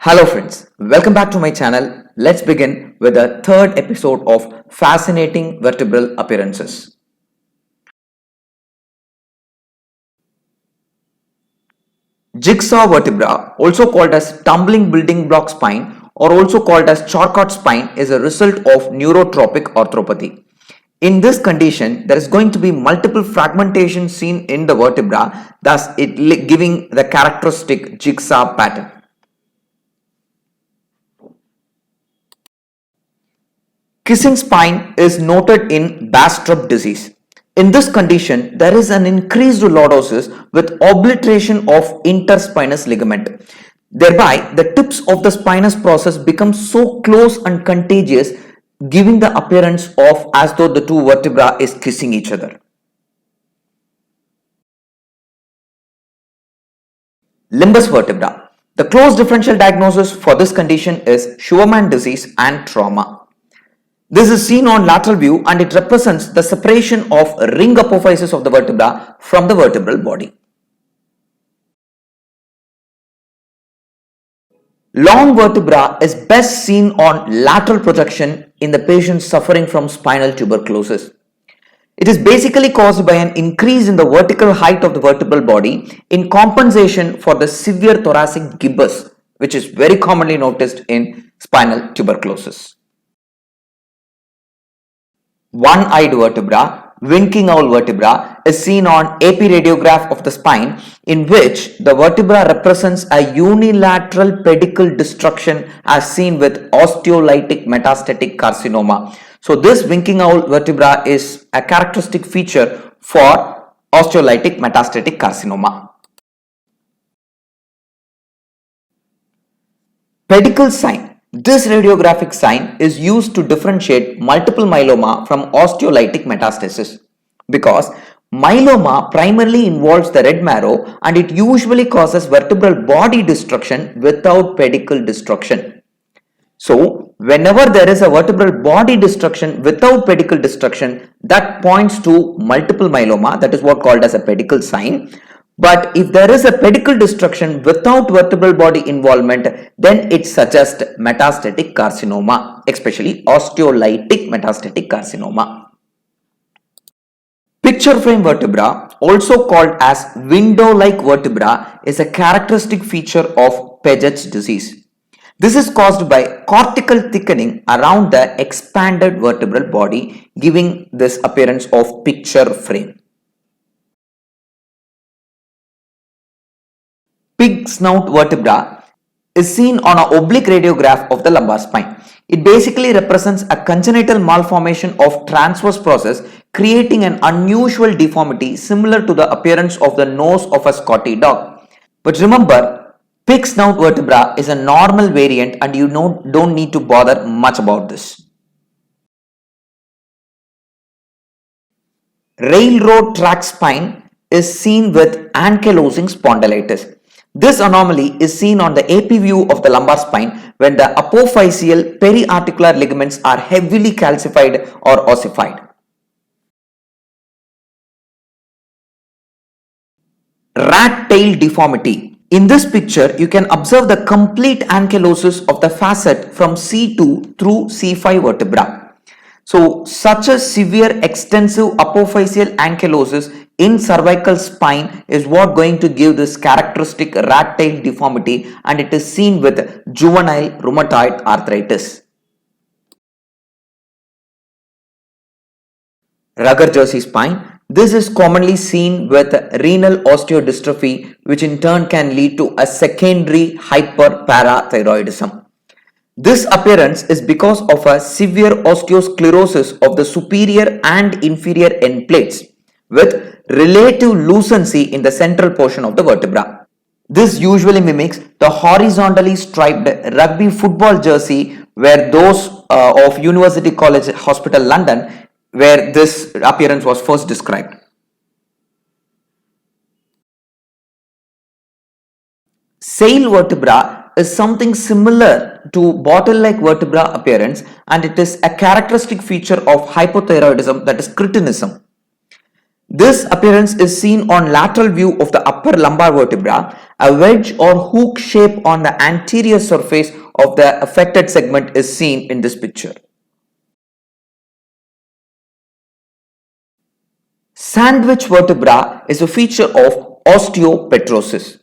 Hello friends, welcome back to my channel. Let's begin with the third episode of Fascinating Vertebral Appearances. Jigsaw vertebra, also called as tumbling building block spine or also called as Charcot spine, is a result of neurotrophic arthropathy. In this condition, there is going to be multiple fragmentation seen in the vertebra, thus giving the characteristic jigsaw pattern. Kissing spine is noted in Bastrop disease. In this condition, there is an increased lordosis with obliteration of interspinous ligament. Thereby, the tips of the spinous process become so close and contagious, giving the appearance of as though the two vertebrae is kissing each other. Limbus vertebra. The close differential diagnosis for this condition is Scheuermann disease and trauma. This is seen on lateral view and it represents the separation of ring apophysis of the vertebra from the vertebral body. Long vertebra is best seen on lateral projection in the patient suffering from spinal tuberculosis. It is basically caused by an increase in the vertical height of the vertebral body in compensation for the severe thoracic gibbous, which is very commonly noticed in spinal tuberculosis. One-eyed vertebra, winking owl vertebra, is seen on AP radiograph of the spine, in which the vertebra represents a unilateral pedicle destruction as seen with osteolytic metastatic carcinoma. So this winking owl vertebra is a characteristic feature for osteolytic metastatic carcinoma. Pedicle sign. This radiographic sign is used to differentiate multiple myeloma from osteolytic metastasis because myeloma primarily involves the red marrow and it usually causes vertebral body destruction without pedicle destruction. So, whenever there is a vertebral body destruction without pedicle destruction, that points to multiple myeloma, that is what called as a pedicle sign. But if there is a pedicle destruction without vertebral body involvement, then it suggests metastatic carcinoma, especially osteolytic metastatic carcinoma. Picture frame vertebra, also called as window-like vertebra, is a characteristic feature of Paget's disease. This is caused by cortical thickening around the expanded vertebral body, giving this appearance of picture frame. Pig snout vertebra is seen on an oblique radiograph of the lumbar spine. It basically represents a congenital malformation of transverse process, creating an unusual deformity similar to the appearance of the nose of a Scotty dog. But remember, pig snout vertebra is a normal variant and you don't need to bother much about this. Railroad track spine is seen with ankylosing spondylitis. This anomaly is seen on the AP view of the lumbar spine when the apophyseal periarticular ligaments are heavily calcified or ossified. Rat tail deformity. In this picture, you can observe the complete ankylosis of the facet from C2 through C5 vertebra. So, such a severe extensive apophyseal ankylosis in cervical spine is what going to give this characteristic rat tail deformity, and it is seen with juvenile rheumatoid arthritis. Ruger jersey spine. This is commonly seen with renal osteodystrophy, which in turn can lead to a secondary hyperparathyroidism. This appearance is because of a severe osteosclerosis of the superior and inferior end plates with relative lucency in the central portion of the vertebra. This usually mimics the horizontally striped rugby football jersey where those of University College Hospital London, where this appearance was first described. Sail vertebra is something similar to bottle-like vertebra appearance, and it is a characteristic feature of hypothyroidism, that is cretinism. This appearance is seen on lateral view of the upper lumbar vertebra. A wedge or hook shape on the anterior surface of the affected segment is seen in this picture. Sandwich vertebra is a feature of osteopetrosis.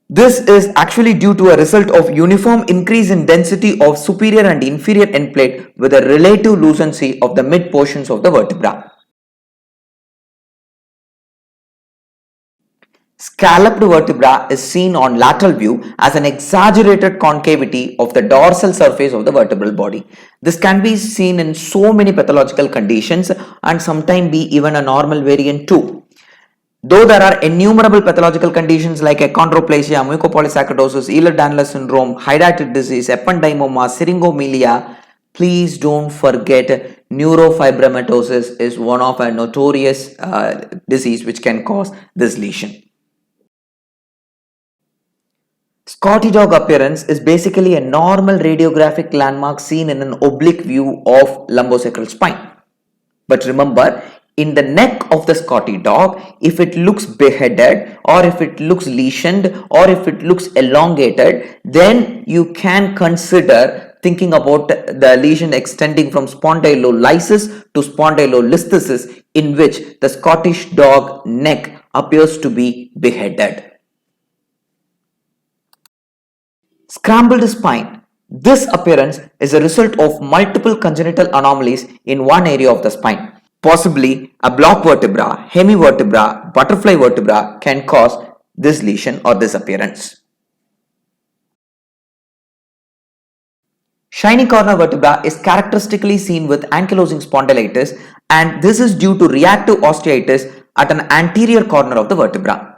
This is actually due to a result of uniform increase in density of superior and inferior end plate with a relative lucency of the mid portions of the vertebra. Scalloped vertebra is seen on lateral view as an exaggerated concavity of the dorsal surface of the vertebral body. This can be seen in so many pathological conditions and sometimes be even a normal variant too. Though there are innumerable pathological conditions like achondroplasia, mucopolysaccharidosis, Ehlers-Danlos syndrome, hydatid disease, ependymoma, syringomelia, please don't forget neurofibromatosis is one of a notorious disease which can cause this lesion. Scotty dog appearance is basically a normal radiographic landmark seen in an oblique view of lumbosacral spine. But remember, in the neck of the Scotty dog, if it looks beheaded or if it looks lesioned or if it looks elongated, then you can consider thinking about the lesion extending from spondylolysis to spondylolisthesis, in which the Scottish dog neck appears to be beheaded. Scrambled spine. This appearance is a result of multiple congenital anomalies in one area of the spine. Possibly a block vertebra, hemivertebra, butterfly vertebra can cause this lesion or this appearance. Shiny corner vertebra is characteristically seen with ankylosing spondylitis, and this is due to reactive osteitis at an anterior corner of the vertebra.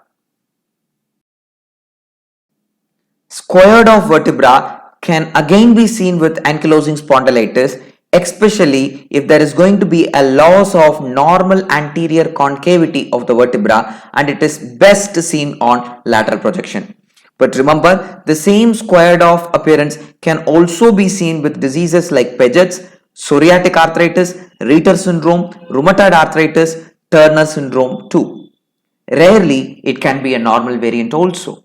Squared off vertebra can again be seen with ankylosing spondylitis, especially if there is going to be a loss of normal anterior concavity of the vertebra, and it is best seen on lateral projection. But remember, the same squared off appearance can also be seen with diseases like Paget's, psoriatic arthritis, Reiter syndrome, rheumatoid arthritis, Turner syndrome too. Rarely, it can be a normal variant also.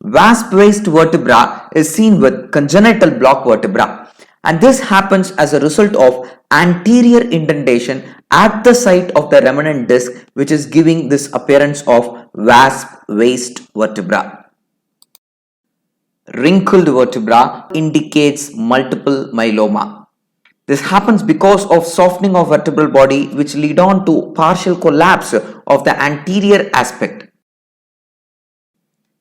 Wasp-waist vertebra is seen with congenital block vertebra, and this happens as a result of anterior indentation at the site of the remnant disc, which is giving this appearance of wasp-waist vertebra. Wrinkled vertebra indicates multiple myeloma. This happens because of softening of vertebral body, which lead on to partial collapse of the anterior aspect.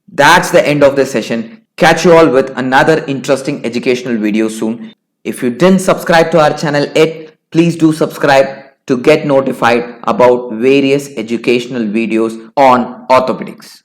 That's the end of this session. Catch you all with another interesting educational video soon. If you didn't subscribe to our channel yet, please do subscribe to get notified about various educational videos on orthopedics.